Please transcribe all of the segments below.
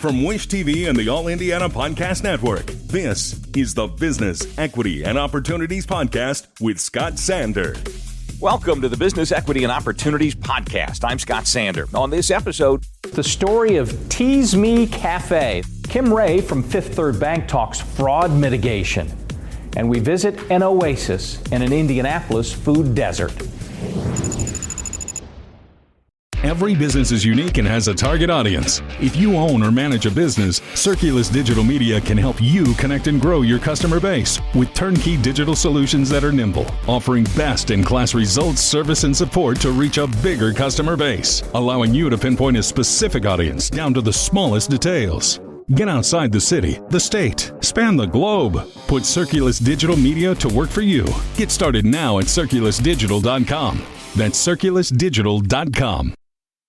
From Wish TV and the All Indiana Podcast Network, this is the Business, Equity, and Opportunities Podcast with Scott Sander. Welcome to the Business, Equity, and Opportunities Podcast. I'm Scott Sander. On this episode, the story of Tease Me Café. Kim Ray from Fifth Third Bank talks fraud mitigation. And we visit an oasis in an Indianapolis food desert. Every business is unique and has a target audience. If you own or manage a business, Circulus Digital Media can help you connect and grow your customer base with turnkey digital solutions that are nimble, offering best-in-class results, service, and support to reach a bigger customer base, allowing you to pinpoint a specific audience down to the smallest details. Get outside the city, the state, span the globe. Put Circulus Digital Media to work for you. Get started now at circulusdigital.com. That's circulusdigital.com.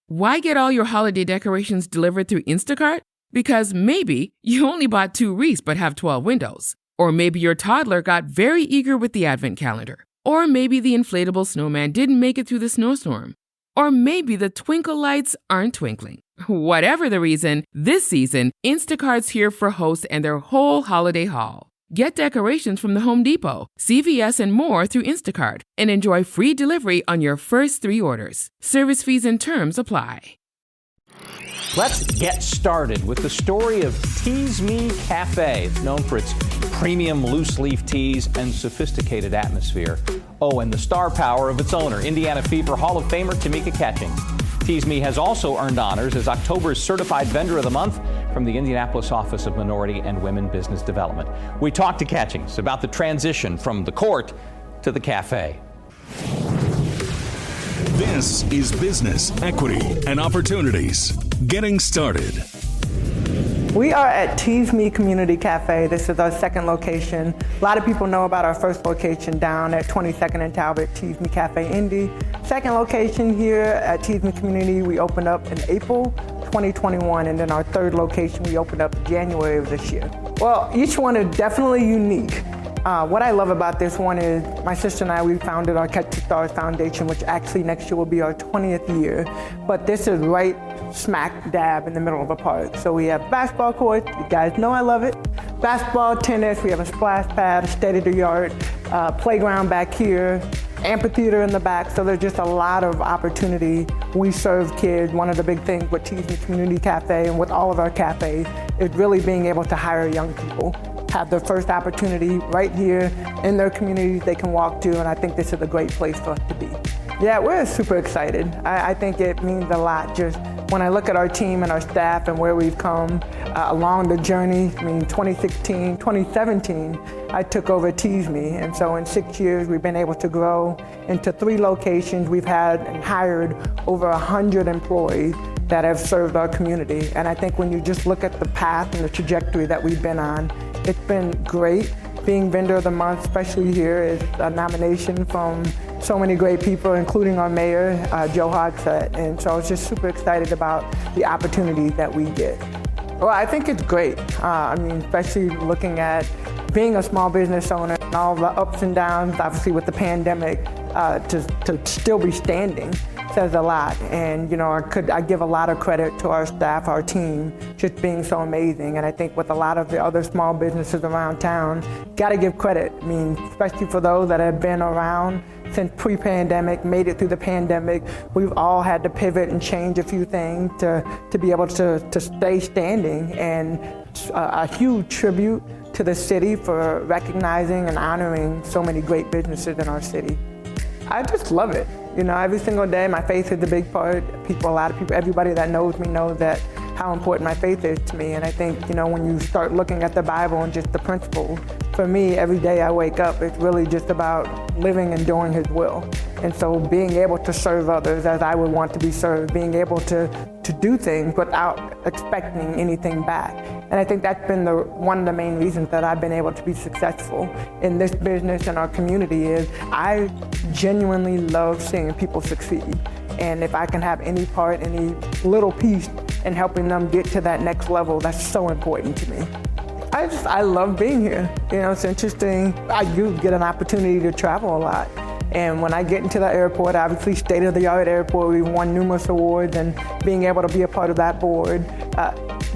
Why get all your holiday decorations delivered through Instacart? Because maybe you only bought 2 wreaths but have 12 windows. Or maybe your toddler got very eager with the advent calendar. Or maybe the inflatable snowman didn't make it through the snowstorm. Or maybe the twinkle lights aren't twinkling. Whatever the reason, this season, Instacart's here for hosts and their whole holiday haul. Get decorations from the Home Depot, CVS, and more through Instacart, and enjoy free delivery on your first 3 orders. Service fees and terms apply. Let's get started with the story of Tease Me Café. It's known for its premium loose-leaf teas and sophisticated atmosphere. Oh, and the star power of its owner, Indiana Fever Hall of Famer Tamika Catchings. Tease Me has also earned honors as October's Certified Vendor of the Month from the Indianapolis Office of Minority and Women Business Development. We talked to Catchings about the transition from the court to the cafe. This is Business, Equity, and Opportunities. Getting started. We are at Tease Me Community Cafe. This is our second location. A lot of people know about our first location down at 22nd and Talbot, Tease Me Cafe, Indy. Second location here at Tease Me Community, we opened up in April 2021, and then our third location we opened up in January of this year. Well, each one is definitely unique. What I love about this one is my sister and I, we founded our Catch the Stars Foundation, which actually next year will be our 20th year. But this is right smack dab in the middle of a park. So we have basketball courts, you guys know I love it. Basketball, tennis, we have a splash pad, a state-of-the-art playground back here, amphitheater in the back, so there's just a lot of opportunity. We serve kids. One of the big things with Tease Me Community Cafe and with all of our cafes is really being able to hire young people, have their first opportunity right here in their communities they can walk to, and I think this is a great place for us to be. Yeah, we're super excited. I think it means a lot just when I look at our team and our staff and where we've come along the journey. I mean, 2016, 2017, I took over Tease Me, and so in 6 years we've been able to grow into 3 locations. We've had and hired over 100 employees that have served our community, and I think when you just look at the path and the trajectory that we've been on, it's been great. Being Vendor of the Month, especially here, is a nomination from so many great people, including our mayor, Joe Hogsett, and so I was just super excited about the opportunities that we get. Well, I think it's great. I mean, especially looking at being a small business owner and all the ups and downs, obviously with the pandemic, to still be standing says a lot. And you know, I give a lot of credit to our staff, our team, just being so amazing. And I think with a lot of the other small businesses around town, gotta give credit. I mean, especially for those that have been around since pre-pandemic, made it through the pandemic. We've all had to pivot and change a few things to be able to stay standing. And a huge tribute to the city for recognizing and honoring so many great businesses in our city. I just love it. You know, every single day, my faith is a big part. A lot of people, everybody that knows me knows that how important my faith is to me. And I think, you know, when you start looking at the Bible and just the principles, for me, every day I wake up, it's really just about living and doing His will. And so being able to serve others as I would want to be served, being able to do things without expecting anything back. And I think that's been one of the main reasons that I've been able to be successful in this business and our community is I genuinely love seeing people succeed. And if I can have any part, any little piece in helping them get to that next level, that's so important to me. I love being here. You know, it's interesting. I do get an opportunity to travel a lot. And when I get into the airport, obviously state-of-the-art airport, we won numerous awards, and being able to be a part of that board,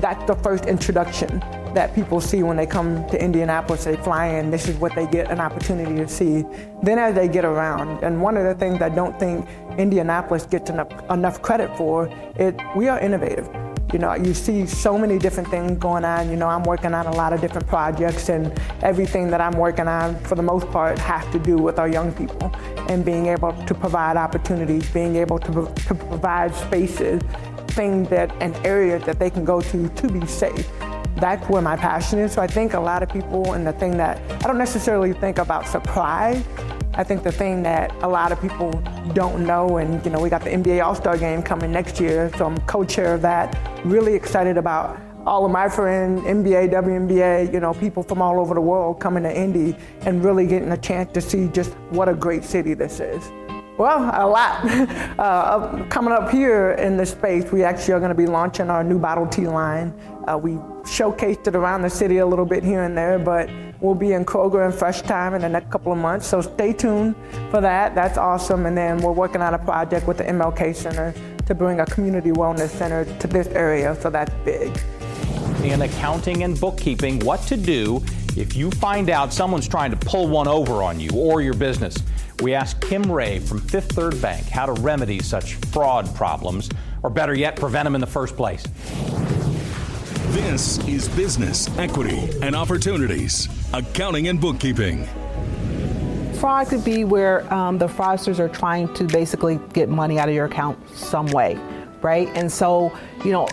that's the first introduction that people see when they come to Indianapolis. They fly in, this is what they get an opportunity to see. Then as they get around, and one of the things I don't think Indianapolis gets enough credit for is we are innovative. You know, you see so many different things going on. You know, I'm working on a lot of different projects, and everything that I'm working on, for the most part, has to do with our young people and being able to provide opportunities, being able to provide spaces, things and areas that they can go to be safe. That's where my passion is. So I think a lot of people, and the thing that I don't necessarily think about surprise, I think the thing that a lot of people don't know, and you know, we got the NBA All-Star Game coming next year, so I'm co-chair of that. Really excited about all of my friends, NBA, WNBA, you know, people from all over the world coming to Indy and really getting a chance to see just what a great city this is. Well, a lot. Coming up here in this space, we actually are going to be launching our new bottled tea line. We showcased it around the city a little bit here and there, but we'll be in Kroger and Fresh Time in the next couple of months, so stay tuned for that. That's awesome. And then we're working on a project with the MLK Center to bring a community wellness center to this area, so that's big. In accounting and bookkeeping, what to do if you find out someone's trying to pull one over on you or your business. We asked Kim Ray from Fifth Third Bank how to remedy such fraud problems, or better yet, prevent them in the first place. This is Business, Equity, and Opportunities, Accounting and Bookkeeping. Fraud could be where the fraudsters are trying to basically get money out of your account some way, right? And so, you know,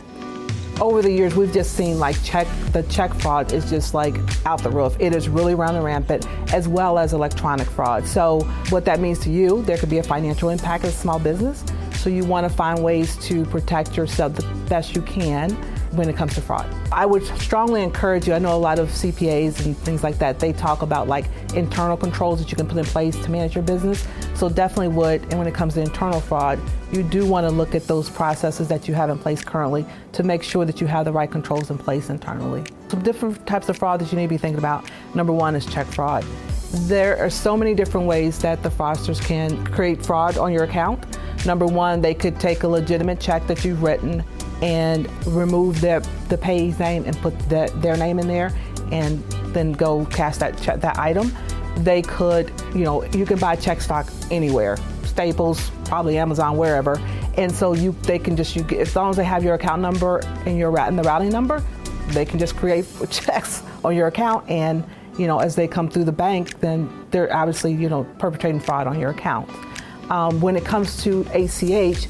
over the years, we've just seen like the check fraud is just like out the roof. It is really running rampant, as well as electronic fraud. So what that means to you, there could be a financial impact as a small business. So you want to find ways to protect yourself the best you can when it comes to fraud. I would strongly encourage you, I know a lot of CPAs and things like that, they talk about like internal controls that you can put in place to manage your business. So definitely would, and when it comes to internal fraud, you do want to look at those processes that you have in place currently to make sure that you have the right controls in place internally. Some different types of fraud that you need to be thinking about. Number one is check fraud. There are so many different ways that the fraudsters can create fraud on your account. Number one, they could take a legitimate check that you've written and remove the payee's name and put their name in there, and then go cash that item. They could, you know, you can buy check stock anywhere, Staples, probably Amazon, wherever. And so they can just, as long as they have your account number and the routing number, they can just create checks on your account. And, you know, as they come through the bank, then they're obviously, you know, perpetrating fraud on your account. When it comes to ACH,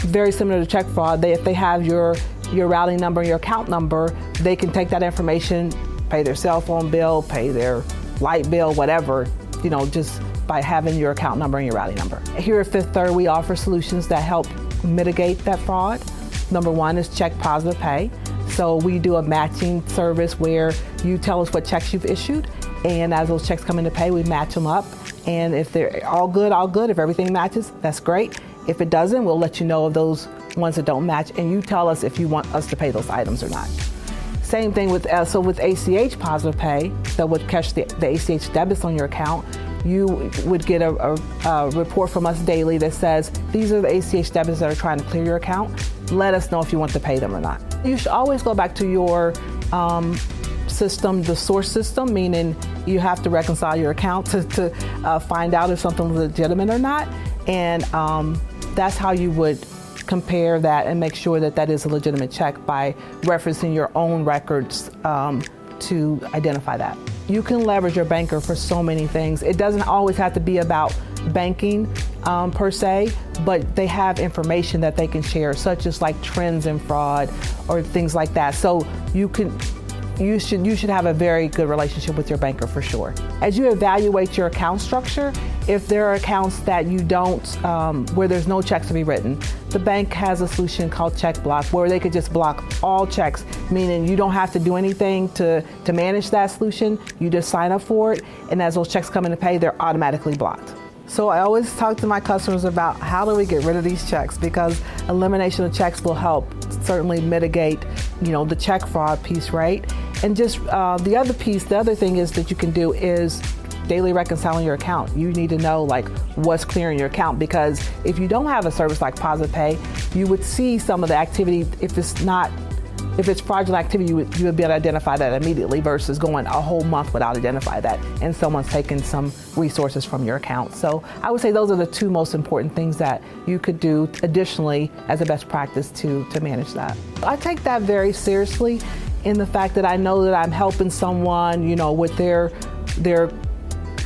very similar to check fraud. If they have your routing number and your account number, they can take that information, pay their cell phone bill, pay their light bill, whatever, you know, just by having your account number and your routing number. Here at Fifth Third, we offer solutions that help mitigate that fraud. Number one is check positive pay. So we do a matching service where you tell us what checks you've issued, and as those checks come into pay, we match them up. And if they're all good, if everything matches, that's great. If it doesn't, we'll let you know of those ones that don't match, and you tell us if you want us to pay those items or not. Same thing with ACH positive pay, that would catch the ACH debits on your account. You would get a report from us daily that says, these are the ACH debits that are trying to clear your account. Let us know if you want to pay them or not. You should always go back to your system, the source system, meaning you have to reconcile your account to find out if something's legitimate or not. And that's how you would compare that and make sure that that is a legitimate check, by referencing your own records to identify that. You can leverage your banker for so many things. It doesn't always have to be about banking per se, but they have information that they can share, such as like trends in fraud or things like that. So you should have a very good relationship with your banker for sure. As you evaluate your account structure, if there are accounts that you don't, where there's no checks to be written, the bank has a solution called Check Block, where they could just block all checks, meaning you don't have to do anything to manage that solution. You just sign up for it, and as those checks come in to pay, they're automatically blocked. So I always talk to my customers about how do we get rid of these checks, because elimination of checks will help certainly mitigate, you know, the check fraud piece, right? And just the other thing is that you can do is daily reconciling your account. You need to know like what's clearing your account, because if you don't have a service like Positive Pay, you would see some of the activity if if it's fraudulent activity, you would be able to identify that immediately versus going a whole month without identifying that and someone's taking some resources from your account. So I would say those are the two most important things that you could do additionally as a best practice to manage that. I take that very seriously in the fact that I know that I'm helping someone, with their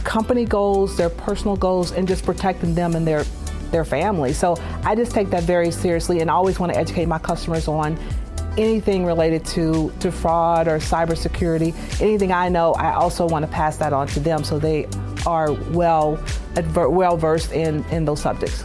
company goals, their personal goals, and just protecting them and their family. So I just take that very seriously and always want to educate my customers on anything related to fraud or cybersecurity. Anything I know, I also want to pass that on to them so they are well versed in those subjects.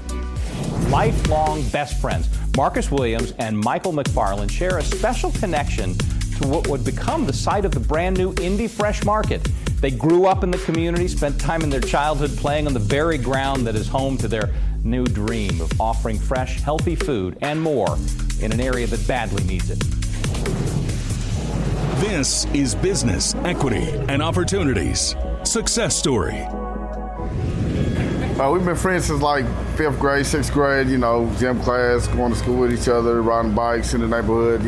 Lifelong best friends, Marcus Williams and Michael McFarland share a special connection to what would become the site of the brand new Indy Fresh Market. They grew up in the community, spent time in their childhood playing on the very ground that is home to their new dream of offering fresh, healthy food and more in an area that badly needs it. This is Business, Equity, and Opportunities. Success Story. We've been friends since like 5th grade, 6th grade, gym class, going to school with each other, riding bikes in the neighborhood,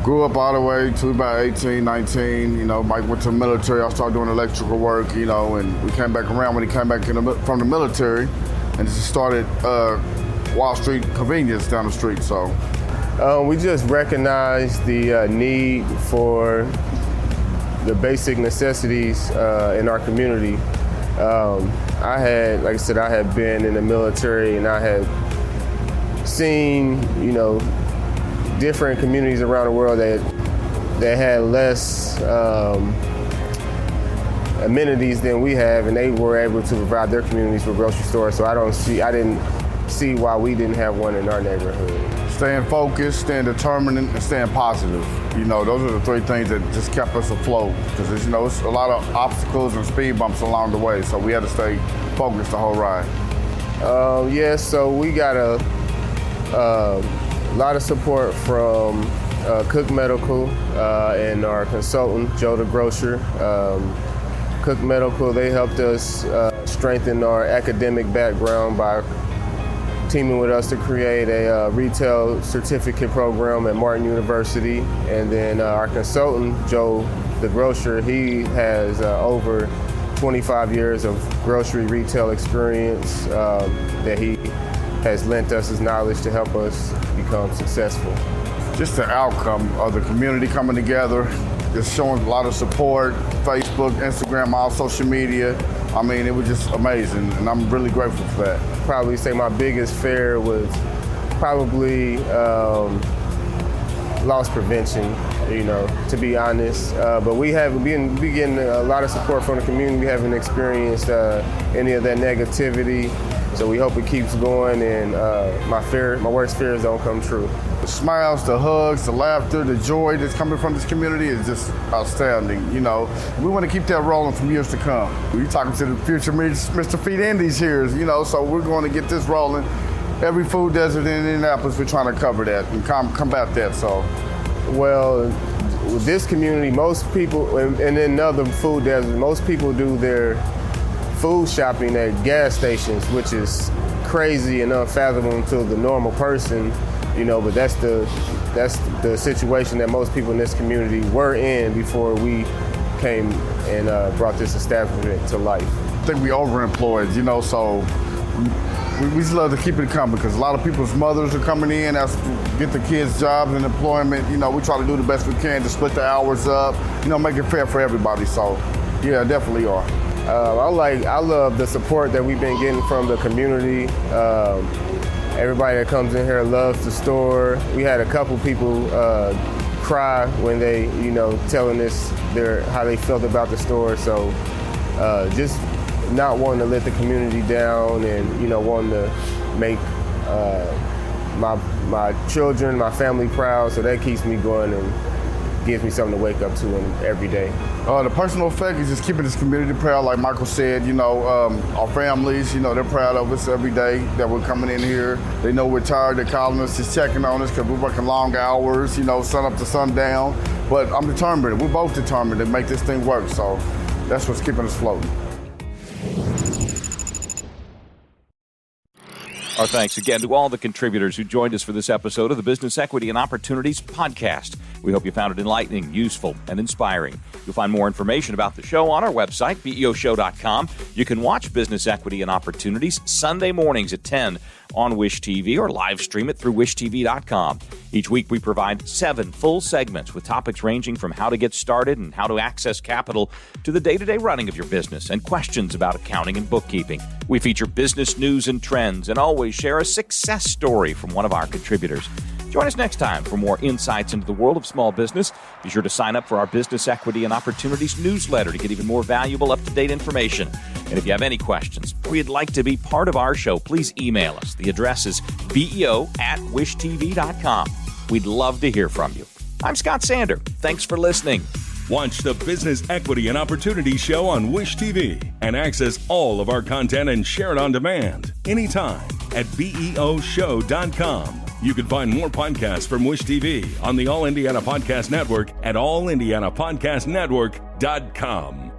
Grew up all the way to about 18, 19, Mike went to the military. I started doing electrical work, and we came back around when he came back from the military and just started Wall Street Convenience down the street, so. We just recognized the need for the basic necessities in our community. I had been in the military and I had seen, different communities around the world that had less amenities than we have, and they were able to provide their communities with grocery stores. So I didn't see why we didn't have one in our neighborhood. Staying focused, staying determined, and staying positive. Those are the three things that just kept us afloat. Because it's a lot of obstacles and speed bumps along the way, so we had to stay focused the whole ride. So we got a lot of support from Cook Medical and our consultant, Joe the Grocer. Cook Medical, they helped us strengthen our academic background by teaming with us to create a retail certificate program at Martin University. And then our consultant, Joe the Grocer, he has over 25 years of grocery retail experience that he has lent us his knowledge to help us become successful. Just the outcome of the community coming together, just showing a lot of support, Facebook, Instagram, all social media. It was just amazing, and I'm really grateful for that. Probably say my biggest fear was probably loss prevention, to be honest. But we been getting a lot of support from the community. We haven't experienced any of that negativity. So we hope it keeps going, and my worst fears don't come true. The smiles, the hugs, the laughter, the joy that's coming from this community is just outstanding. We want to keep that rolling from years to come. We're talking to the future Mr. Feed Indies here, so we're going to get this rolling. Every food desert in Indianapolis, we're trying to cover that and combat that. So, well, with this community, most people, and in other food deserts, most people do their food shopping at gas stations, which is crazy and unfathomable to the normal person, but that's the situation that most people in this community were in before we came and brought this establishment to life. I think we overemployed, so we just love to keep it coming because a lot of people's mothers are coming in, to get the kids jobs and employment. We try to do the best we can to split the hours up, make it fair for everybody. So, yeah, definitely are. I love the support that we've been getting from the community. Everybody that comes in here loves the store. We had a couple people cry when they, telling us how they felt about the store. So just not wanting to let the community down and, wanting to make my children, my family proud. So that keeps me going and gives me something to wake up to every day. The personal effect is just keeping this community proud. Like Michael said, our families, they're proud of us every day that we're coming in here. They know we're tired. They're calling us, just checking on us because we're working long hours, sun up to sundown. But I'm determined. We're both determined to make this thing work. So that's what's keeping us floating. Our thanks again to all the contributors who joined us for this episode of the Business Equity and Opportunities podcast. We hope you found it enlightening, useful, and inspiring. You'll find more information about the show on our website, beoshow.com. You can watch Business Equity and Opportunities Sunday mornings at 10 on Wish TV or live stream it through wishtv.com. Each week we provide 7 full segments with topics ranging from how to get started and how to access capital to the day-to-day running of your business and questions about accounting and bookkeeping. We feature business news and trends and always share a success story from one of our contributors. Join us next time for more insights into the world of small business. Be sure to sign up for our Business Equity and Opportunities newsletter to get even more valuable, up-to-date information. And if you have any questions or you'd like to be part of our show, please email us. The address is beo@wishtv.com. We'd love to hear from you. I'm Scott Sander. Thanks for listening. Watch the Business Equity and Opportunity Show on Wish TV and access all of our content and share it on demand anytime at beoshow.com. You can find more podcasts from Wish TV on the All Indiana Podcast Network at allindianapodcastnetwork.com.